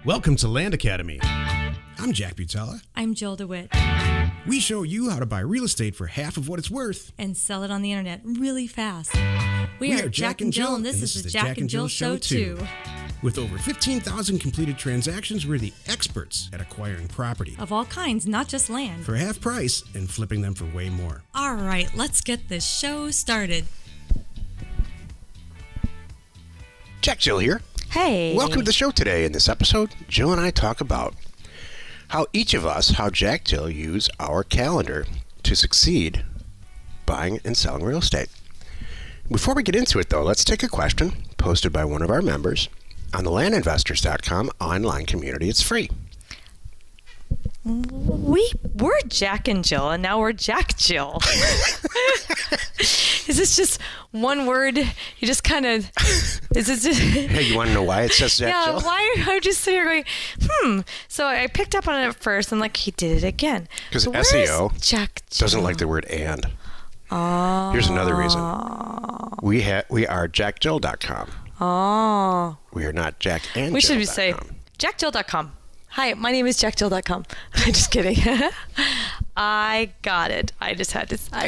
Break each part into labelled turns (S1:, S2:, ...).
S1: Welcome to Land Academy. I'm Jack Butala.
S2: I'm Jill DeWitt.
S1: We show you how to buy real estate for half of what it's worth.
S2: And sell it on the internet really fast.
S1: We are Jack and Jill, and this is the Jack and Jill Show 2. With over 15,000 completed transactions, we're the experts at acquiring property.
S2: Of all kinds, not just land.
S1: For half price and flipping them for way more.
S2: All right, let's get this show started.
S3: Jack Jill here.
S2: Hey.
S3: Welcome to the show today. In this episode, Jill and I talk about how Jack Jill use our calendar to succeed buying and selling real estate. Before we get into it, though, let's take a question posted by one of our members on the landinvestors.com online community. It's free.
S4: We're Jack and Jill, and now we're Jack Jill. Is this just one word? You just kind of... Is this just...
S3: Hey, you want to know why it says Jack Jill?
S4: Yeah, why? I'm just sitting here going, So I picked up on it at first, and he did it again.
S3: Because
S4: so
S3: SEO
S4: Jack Jill?
S3: doesn't like the word and.
S4: Oh.
S3: Here's another reason. We are jackjill.com.
S4: Oh.
S3: We are not Jack and Jill.com.
S4: We should say jackjill.com. Hi, my name is jackjill.com. I'm just kidding. I got it. I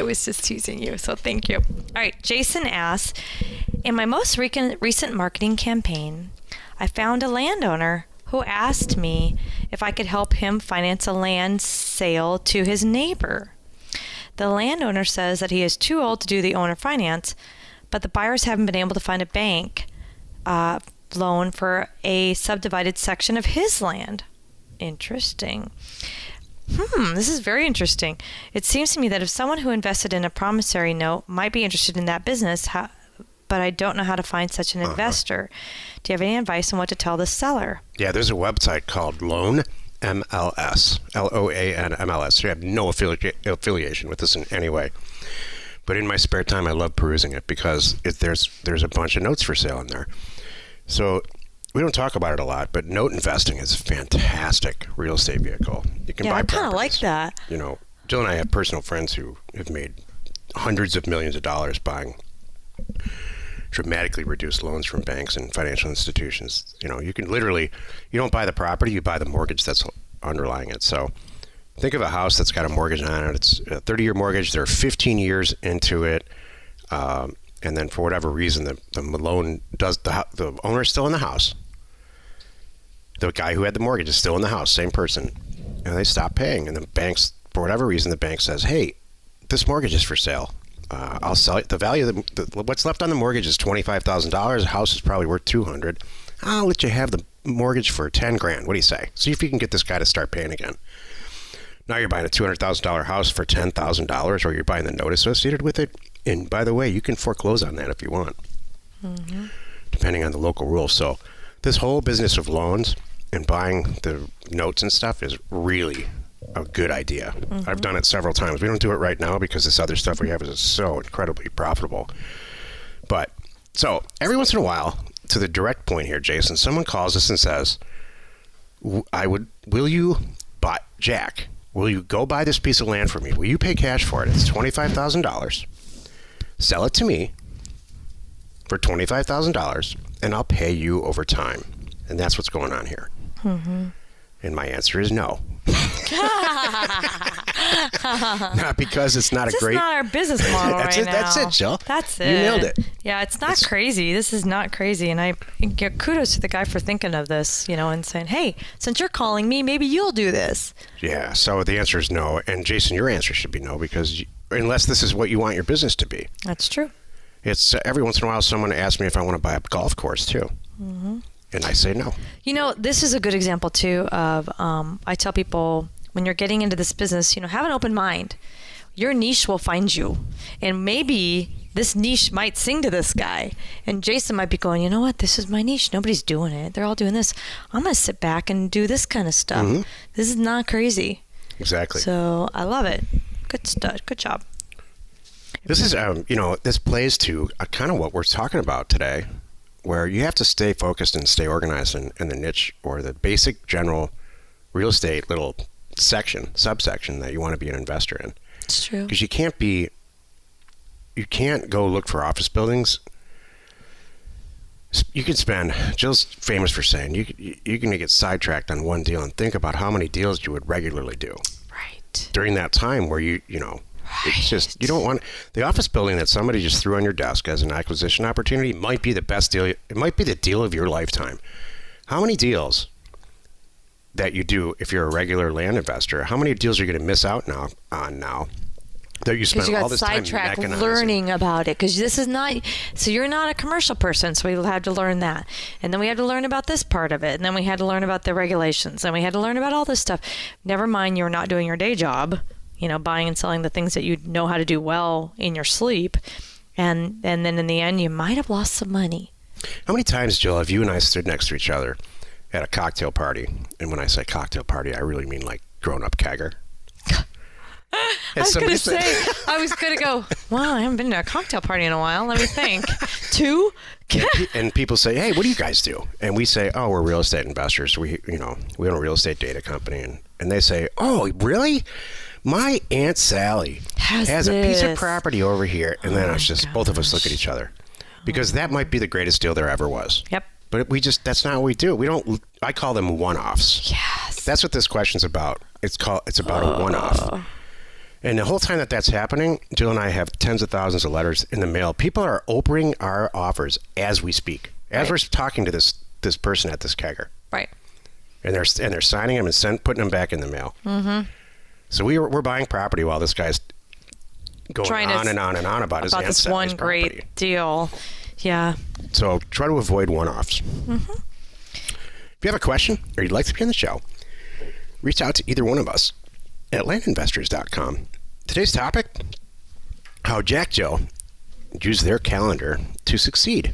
S4: was just teasing you, so thank you. All right, Jason asks, in my most recent marketing campaign, I found a landowner who asked me if I could help him finance a land sale to his neighbor. The landowner says that he is too old to do the owner finance, but the buyers haven't been able to find a bank loan for a subdivided section of his land. Interesting. This is very interesting. It seems to me that if someone who invested in a promissory note might be interested in that business, but I don't know how to find such an investor. Do you have any advice on what to tell the seller?
S3: Yeah, there's a website called LoanMLS, LoanMLS. I have no affiliation with this in any way. But in my spare time, I love perusing it because there's a bunch of notes for sale in there. So we don't talk about it a lot, but note investing is a fantastic real estate vehicle. You can buy properties.
S4: I kind of like that.
S3: You know, Jill and I have personal friends who have made hundreds of millions of dollars buying dramatically reduced loans from banks and financial institutions. You know, you can literally, you don't buy the property, you buy the mortgage that's underlying it. So think of a house that's got a mortgage on it. It's a 30-year mortgage. They're 15 years into it. And then for whatever reason, the loan does, the owner's still in the house. The guy who had the mortgage is still in the house, same person. And they stop paying. And the banks, for whatever reason, the bank says, hey, this mortgage is for sale. I'll sell it. The value of what's left on the mortgage is $25,000. The house is probably worth $200,000. I'll let you have the mortgage for $10,000. What do you say? See if you can get this guy to start paying again. Now you're buying a $200,000 house for $10,000, or you're buying the note associated with it. And by the way, you can foreclose on that if you want, depending on the local rules. So this whole business of loans and buying the notes and stuff is really a good idea. I've done it several times. We don't do it right now because this other stuff we have is so incredibly profitable. But so every once in a while, to the direct point here, Jason, someone calls us and says, will you buy, Jack, will you go buy this piece of land for me? Will you pay cash for it? It's $25,000. Sell it to me for $25,000, and I'll pay you over time. And that's what's going on here. And my answer is no. Not because it's not a great...
S4: It's not our business model right now.
S3: That's it, Jill.
S4: That's it.
S3: You nailed it.
S4: Yeah, it's not crazy. This is not crazy. And I give kudos to the guy for thinking of this, and saying, hey, since you're calling me, maybe you'll do this.
S3: Yeah, so the answer is no. And Jason, your answer should be no, because unless this is what you want your business to be.
S4: That's true.
S3: It's every once in a while someone asks me if I want to buy a golf course too. And I say no.
S4: This is a good example too of, I tell people when you're getting into this business, have an open mind. Your niche will find you. And maybe this niche might sing to this guy. And Jason might be going, you know what? This is my niche. Nobody's doing it. They're all doing this. I'm going to sit back and do this kind of stuff. This is not crazy.
S3: Exactly.
S4: So I love it. Good stuff. Good job.
S3: This is, this plays to kind of what we're talking about today, where you have to stay focused and stay organized in the niche or the basic general real estate little subsection that you want to be an investor in.
S4: It's true.
S3: Because you can't go look for office buildings You can spend, Jill's famous for saying, you're going to get sidetracked on one deal and think about how many deals you would regularly do.
S4: Right.
S3: During that time where it's just, you don't want, the office building that somebody just threw on your desk as an acquisition opportunity might be the best deal. It might be the deal of your lifetime. How many deals that you do if you're a regular land investor, how many deals are you going to miss out on now? That you spend all this time mechanizing.
S4: Learning about it, because this is not, so you're not a commercial person, so we had to learn that, and then we had to learn about this part of it, and then we had to learn about the regulations, and we had to learn about all this stuff. Never mind, you're not doing your day job, buying and selling the things that you know how to do well in your sleep, and then in the end you might have lost some money.
S3: How many times, Jill, have you and I stood next to each other at a cocktail party? And when I say cocktail party, I really mean like grown-up kegger.
S4: I was going to go, wow, I haven't been to a cocktail party in a while. Let me think. 2?
S3: And people say, hey, what do you guys do? And we say, oh, we're real estate investors. We own a real estate data company. And they say, oh, really? My Aunt Sally has a piece of property over here. And then it's just both of us look at each other. Because that might be the greatest deal there ever was.
S4: Yep.
S3: But that's not what we do. I call them one-offs.
S4: Yes.
S3: That's what this question's about. It's about a one-off. And the whole time that's happening, Jill and I have tens of thousands of letters in the mail. People are opening our offers as we speak, as we're talking to this person at this kegger.
S4: Right.
S3: And they're signing them and putting them back in the mail. Mm-hmm. So we're buying property while this guy's going on and on and on about his Aunt
S4: this
S3: Sally's
S4: one
S3: property.
S4: great deal. Yeah.
S3: So try to avoid one-offs. Mm-hmm. If you have a question or you'd like to be on the show, reach out to either one of us at landinvestors.com. Today's topic, how Jack Jill use their calendar to succeed.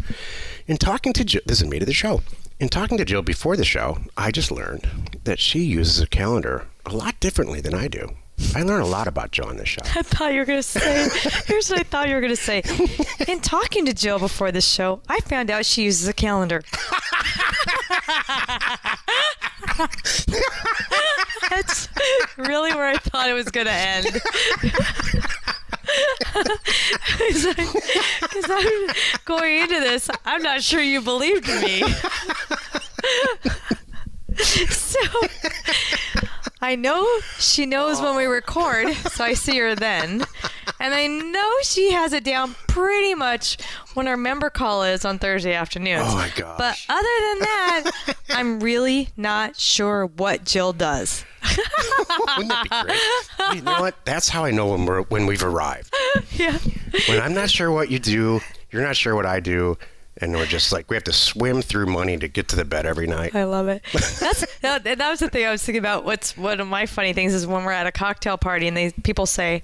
S3: In talking to Jill, this is me to the show. In talking to Jill before the show, I just learned that she uses a calendar a lot differently than I do. I learn a lot about Jill on this show.
S4: I thought you were going to say, here's what I thought you were going to say. In talking to Jill before this show, I found out she uses a calendar. That's really where I thought it was going to end. Because I'm going into this, I'm not sure you believed me. So I know she knows when we record, so I see her then. And I know she has it down pretty much when our member call is on Thursday afternoons.
S3: Oh my gosh.
S4: But other than that, I'm really not sure what Jill does.
S3: Wouldn't that be great? You know what? That's how I know when we've arrived.
S4: Yeah. When
S3: I'm not sure what you do, you're not sure what I do, and we're just like, we have to swim through money to get to the bed every night.
S4: I love it. That was the thing I was thinking about. One of my funny things is when we're at a cocktail party and people say,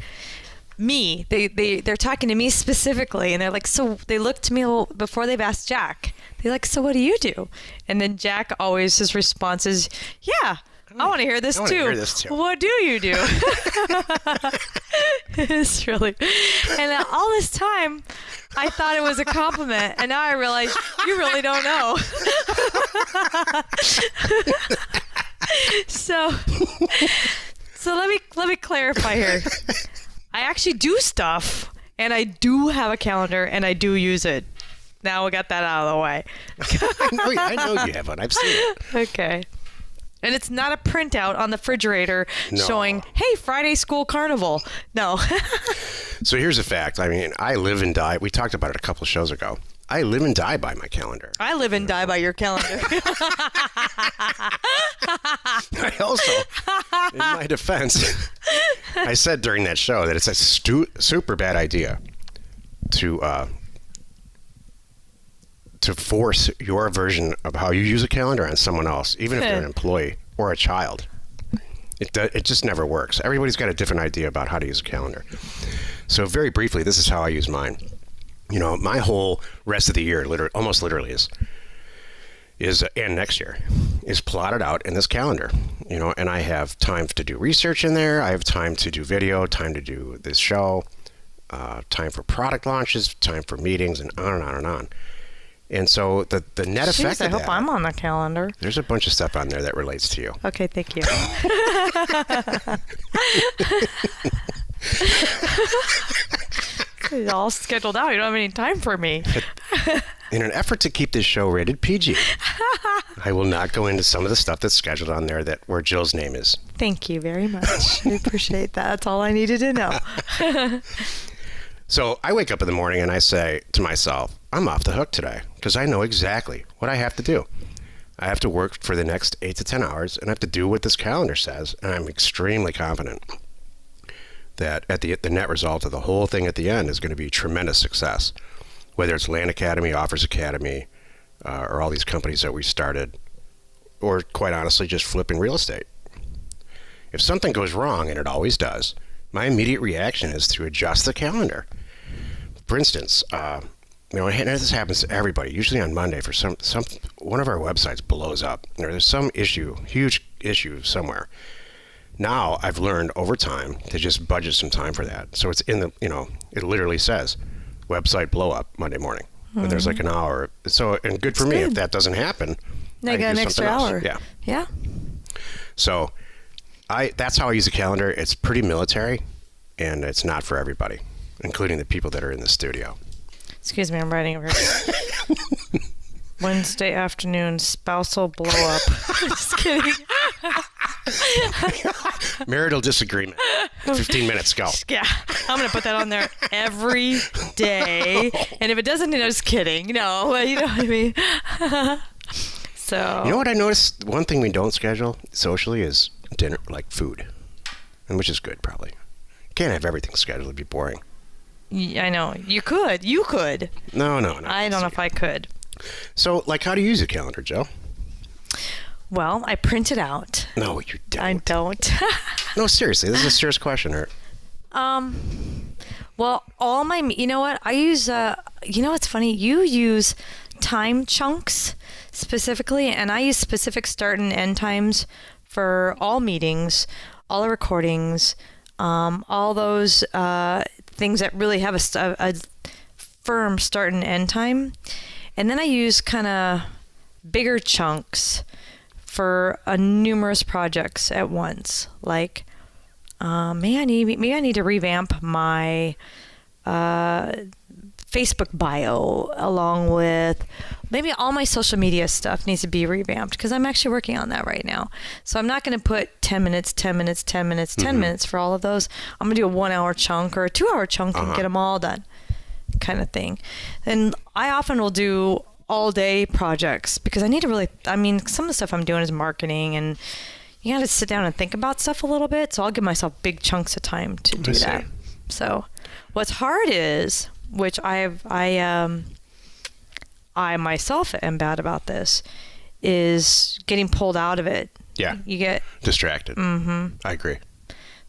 S4: me, they're talking to me specifically, and they're like, so they look to me before they've asked Jack. They're like, so what do you do? And then Jack always, his response is, yeah, I want to hear this too. What do you do? It's really, and all this time, I thought it was a compliment, and now I realize you really don't know. So let me clarify here. I actually do stuff, and I do have a calendar, and I do use it. Now we got that out of the way.
S3: I know you have one. I've seen it.
S4: Okay. And it's not a printout on the refrigerator showing, hey, Friday school carnival. No.
S3: So here's a fact. I mean, I live and die. We talked about it a couple shows ago. I live and die by my calendar.
S4: I live and die by your calendar.
S3: I also, in my defense, I said during that show that it's a super bad idea to force your version of how you use a calendar on someone else, even if they're an employee or a child. It just never works. Everybody's got a different idea about how to use a calendar. So very briefly, this is how I use mine. You know, my whole rest of the year, almost literally is and next year is plotted out in this calendar. You know, and I have time to do research in there. I have time to do video, time to do this show, time for product launches, time for meetings, and on and on and on. And so the net effect of that...
S4: I hope I'm on the calendar.
S3: There's a bunch of stuff on there that relates to you.
S4: Okay, thank you. It's all scheduled out. You don't have any time for me.
S3: In an effort to keep this show rated PG, I will not go into some of the stuff that's scheduled on there where Jill's name is.
S4: Thank you very much. I appreciate that. That's all I needed to know.
S3: So I wake up in the morning and I say to myself, I'm off the hook today because I know exactly what I have to do. I have to work for the next 8 to 10 hours and I have to do what this calendar says. And I'm extremely confident that at the net result of the whole thing at the end is going to be tremendous success. Whether it's Land Academy, Offers Academy, or all these companies that we started, or quite honestly, just flipping real estate. If something goes wrong, and it always does, my immediate reaction is to adjust the calendar. For instance, and this happens to everybody, usually on Monday for one of our websites blows up, or there's some huge issue somewhere. Now I've learned over time to just budget some time for that. So it's in the, it literally says, website blow up Monday morning. And there's like an hour. So, and good for me if that doesn't happen.
S4: I got an extra hour. Yeah.
S3: So that's how I use a calendar. It's pretty military and it's not for everybody, including the people that are in the studio.
S4: Excuse me, I'm writing over here. Wednesday afternoon, spousal blow up. Just kidding.
S3: Marital disagreement. 15 minutes, go.
S4: Yeah, I'm going to put that on there every day. And if it doesn't, just kidding. No, you know what I mean? So.
S3: You know what I noticed? One thing we don't schedule socially is dinner, like food. And which is good, probably. You can't have everything scheduled. It'd be boring.
S4: I know. You could.
S3: No.
S4: I don't know if I could.
S3: So, how do you use a calendar, Joe?
S4: Well, I print it out.
S3: No, you don't.
S4: I don't.
S3: No, seriously, this is a serious question.
S4: Well, all my, you know what? I use, what's funny? You use time chunks specifically, and I use specific start and end times for all meetings, all the recordings, all those things that really have a firm start and end time. And then I use kind of bigger chunks for numerous projects at once. Like, maybe I need to revamp my Facebook bio, along with maybe all my social media stuff needs to be revamped because I'm actually working on that right now. So I'm not going to put 10 minutes for all of those. I'm going to do a 1 hour chunk or a 2 hour chunk and get them all done, kind of thing. And I often will do all day projects because I need to really, some of the stuff I'm doing is marketing and you got to sit down and think about stuff a little bit. So I'll give myself big chunks of time to do that. So what's hard is, which I myself am bad about this, is getting pulled out of it.
S3: Yeah.
S4: You get
S3: distracted. Mm-hmm. I agree.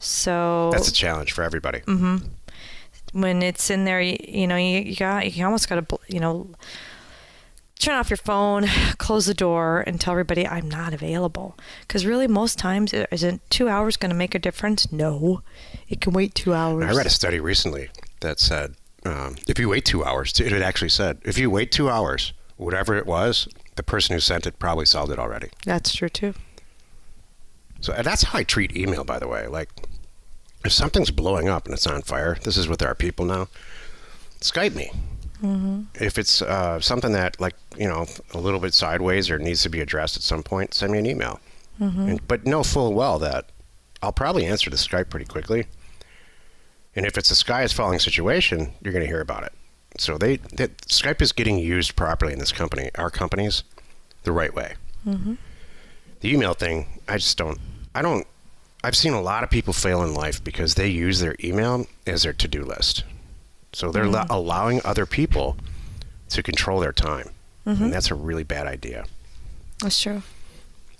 S4: So
S3: that's a challenge for everybody.
S4: Mm-hmm. When it's in there, you almost got to, turn off your phone, close the door, and tell everybody I'm not available. Because really, most times, isn't 2 hours going to make a difference? No, it can wait 2 hours.
S3: I read a study recently that said, if you wait 2 hours, it actually said, if you wait 2 hours, whatever it was, the person who sent it probably solved it already.
S4: That's true, too.
S3: So that's how I treat email, by the way. Like, if something's blowing up and it's on fire, this is with our people now, Skype me. Mm-hmm. If it's something that, a little bit sideways or needs to be addressed at some point, send me an email. Mm-hmm. But know full well that I'll probably answer to Skype pretty quickly. And if it's a sky is falling situation, you're going to hear about it. So Skype is getting used properly in this company, our companies, the right way. Mm-hmm. The email thing, I've seen a lot of people fail in life because they use their email as their to-do list. So they're allowing other people to control their time. Mm-hmm. And that's a really bad idea.
S4: That's true.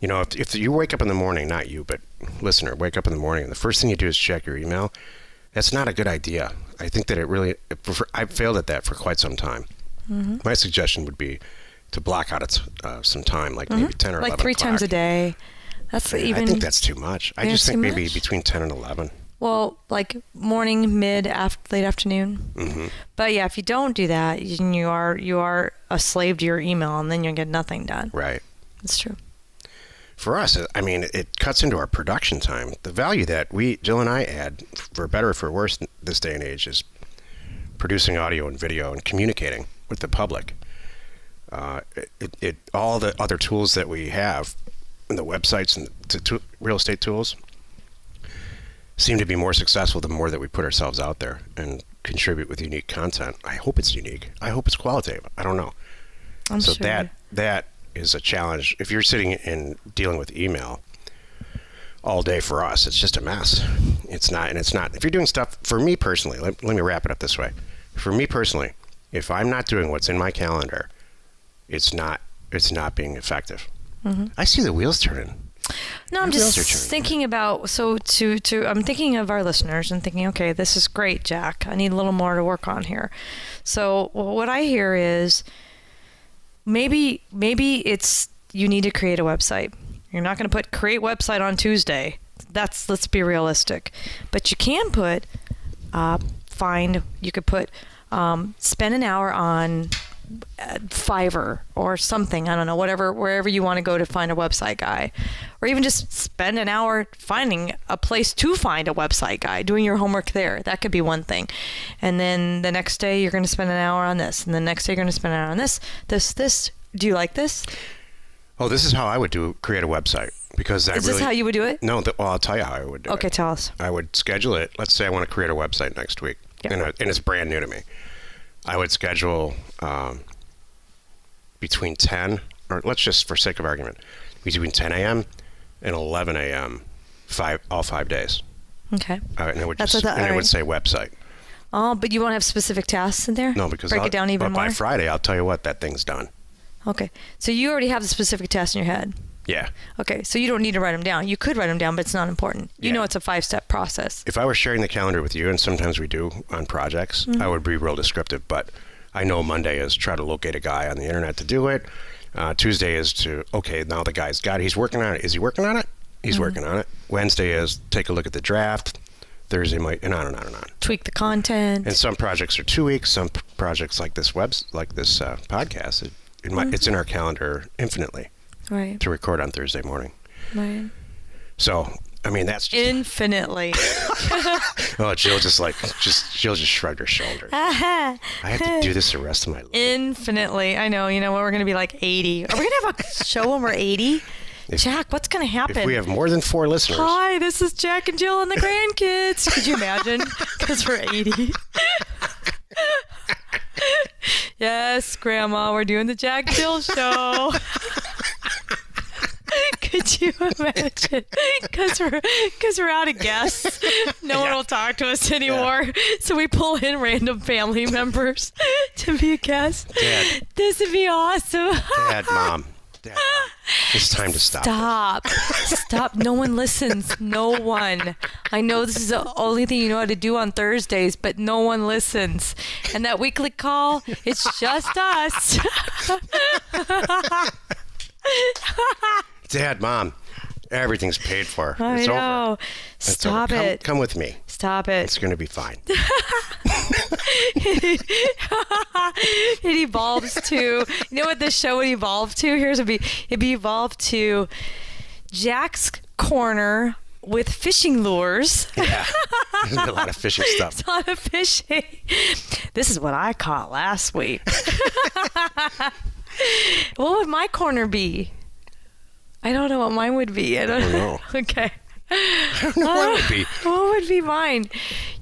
S3: If you wake up in the morning, not you, but listener, wake up in the morning and the first thing you do is check your email, that's not a good idea. I think that I've failed at that for quite some time. Mm-hmm. My suggestion would be to block out some time, like maybe 10 or 11
S4: Like 3 times a day. I
S3: think that's too much. I just think maybe between 10 and 11.
S4: Well, like morning, late afternoon. Mm-hmm. But yeah, if you don't do that, you are a slave to your email, and then you'll get nothing done.
S3: Right.
S4: That's true.
S3: For us, it cuts into our production time. The value that Jill and I add, for better or for worse, this day and age, is producing audio and video and communicating with the public. all the other tools that we have, and the websites and the real estate tools, seem to be more successful the more that we put ourselves out there and contribute with unique content. I hope it's unique. I hope it's qualitative. I don't know.
S4: I'm
S3: so
S4: sure.
S3: that is a challenge. If you're sitting and dealing with email all day, for us, it's just a mess. It's not. If you're doing stuff, for me personally, let me wrap it up this way. For me personally, if I'm not doing what's in my calendar, it's not being effective. Mm-hmm. I see the wheels turning.
S4: No, I'm just thinking about, I'm thinking of our listeners and thinking, okay, this is great, Jack. I need a little more to work on here. So what I hear is maybe it's you need to create a website. You're not going to put create website on Tuesday. Let's be realistic. But you can put spend an hour on Fiverr or something, I don't know, wherever you want to go to find a website guy, or even just spend an hour finding a place to find a website guy, doing your homework there. That could be one thing. And then the next day you're going to spend an hour on this, and the next day you're going to spend an hour on this. Do you like this?
S3: Oh, this is how I would create a website, because
S4: is this how you would do it?
S3: No, well, I'll tell you how I would do it.
S4: Okay, tell us.
S3: I would schedule it. Let's say I want to create a website next week, and it's brand new to me. I would schedule between 10, or let's just, for sake of argument, between 10 a.m. and 11 a.m. all 5 days.
S4: Okay.
S3: And it would it would say website.
S4: Oh, but you won't have specific tasks in there?
S3: No, because
S4: break it down even more.
S3: By Friday, I'll tell you what, that thing's done.
S4: Okay, so you already have the specific tasks in your head.
S3: Yeah.
S4: Okay, so you don't need to write them down. You could write them down, but it's not important. You know it's a 5-step process.
S3: If I were sharing the calendar with you, and sometimes we do on projects, I would be real descriptive. But I know Monday is try to locate a guy on the internet to do it. Tuesday is now the guy's got it. He's working on it. Is he working on it? He's working on it. Wednesday is take a look at the draft. Thursday might, and on and on and on.
S4: Tweak the content.
S3: And some projects are 2 weeks. Some projects like this podcast, it's in our calendar infinitely.
S4: Right.
S3: To record on Thursday morning.
S4: Right.
S3: So, I mean, that's just
S4: infinitely.
S3: Oh, Jill just shrugged her shoulders. I have to do this the rest of my life.
S4: Infinitely. I know. You know what? We're going to be like 80. Are we going to have a show when we're 80? Jack, what's going to happen?
S3: If we have more than 4 listeners.
S4: Hi, this is Jack and Jill and the grandkids. Could you imagine? Because we're 80. Yes, Grandma, we're doing the Jack Jill show. Could you imagine? Because we're out of guests. No one will talk to us anymore. Yeah. So we pull in random family members to be a guest.
S3: Dad.
S4: This would be awesome.
S3: Dad, Mom. It's time to stop.
S4: Stop. No one listens. No one. I know this is the only thing you know how to do on Thursdays, but no one listens. And that weekly call, it's just us.
S3: Dad, Mom, everything's paid for.
S4: I know.
S3: Over.
S4: Stop it.
S3: Come with me.
S4: Stop it.
S3: It's going to be fine.
S4: It evolves to, you know what this show would evolve to? It'd be evolved to Jack's Corner with fishing lures.
S3: Yeah. There's a lot of fishing stuff.
S4: It's a lot of fishing. This is what I caught last week. What would my corner be? I don't know what mine would be. I don't know. Okay.
S3: I don't know what it would be.
S4: What would be mine?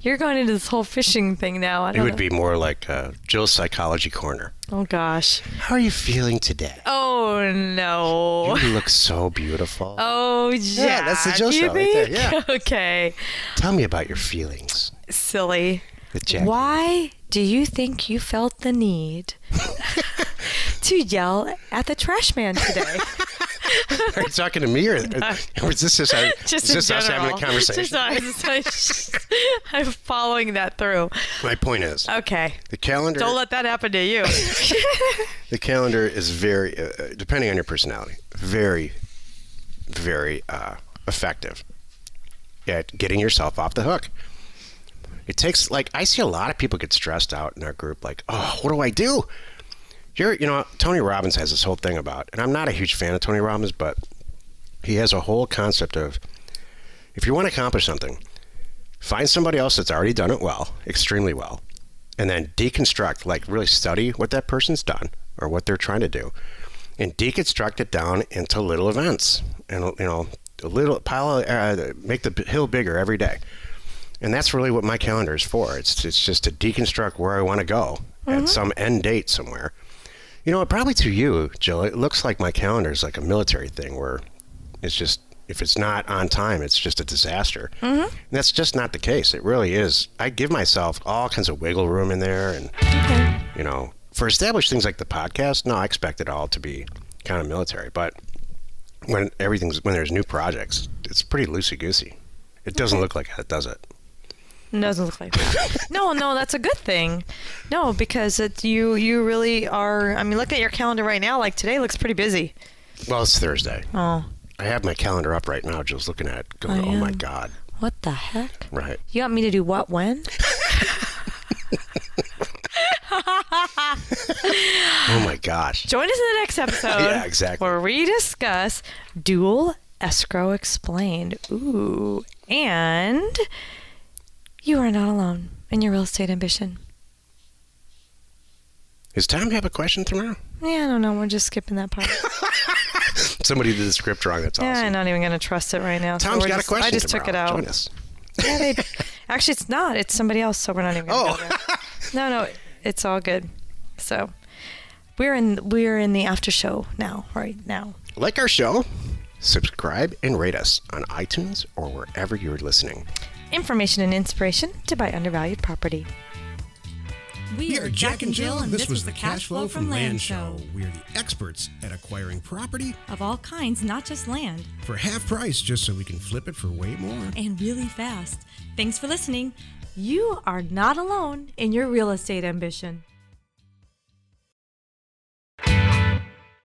S4: You're going into this whole fishing thing now.
S3: It would be more like Jill's Psychology Corner.
S4: Oh, gosh.
S3: How are you feeling today?
S4: Oh, no.
S3: You look so beautiful.
S4: Oh, Jack.
S3: Yeah, that's the Jill show right there. Yeah.
S4: Okay.
S3: Tell me about your feelings.
S4: Silly.
S3: With Jack.
S4: Why do you think you felt the need to yell at the trash man today?
S3: Are you talking to me, or is this just us having a conversation?
S4: I'm following that through.
S3: My point is,
S4: okay,
S3: the calendar.
S4: Don't let that happen to you.
S3: The calendar is very, depending on your personality, very, very effective at getting yourself off the hook. It takes, I see a lot of people get stressed out in our group, oh, what do I do? Tony Robbins has this whole thing about, and I'm not a huge fan of Tony Robbins, but he has a whole concept of, if you want to accomplish something, find somebody else that's already done it well, extremely well, and then deconstruct, really study what that person's done, or what they're trying to do, and deconstruct it down into little events, and a little make the hill bigger every day. And that's really what my calendar is for. It's just to deconstruct where I want to go at some end date somewhere. Probably to you, Jill, it looks like my calendar is like a military thing where it's just, if it's not on time, it's just a disaster. And that's just not the case. It really is. I give myself all kinds of wiggle room in there. And, for established things like the podcast, no, I expect it all to be kind of military. But when there's new projects, it's pretty loosey-goosey. It doesn't look like that, does it?
S4: It doesn't look like that. No, that's a good thing. No, because you really are. I mean, look at your calendar right now. Like today looks pretty busy.
S3: Well, it's Thursday.
S4: Oh.
S3: I have my calendar up right now, just looking at it, going, oh my God.
S4: What the heck?
S3: Right.
S4: You want me to do what when?
S3: Oh my gosh.
S4: Join us in the next episode.
S3: Yeah, exactly.
S4: Where we discuss dual escrow explained. Ooh. And you are not alone in your real estate ambition.
S3: Does Tom have a question tomorrow?
S4: Yeah, I don't know. We're just skipping that part.
S3: Somebody did the script wrong. That's awesome.
S4: Yeah, I'm not even going to trust it right now.
S3: Tom's got a question.
S4: I just
S3: tomorrow.
S4: took it out.
S3: Join us.
S4: Yeah, actually, it's not. It's somebody else, so we're not even going to go there. No, it's all good. So we're in the after show now, right now.
S3: Like our show, subscribe and rate us on iTunes or wherever you're listening.
S2: Information and inspiration to buy undervalued property.
S1: We are Jack and Jill, and this was the Cash Flow from Land Show. We are the experts at acquiring property
S2: Of all kinds, not just land.
S1: for half price, just so we can flip it for way more.
S2: And really fast. Thanks for listening. You are not alone in your real estate ambition.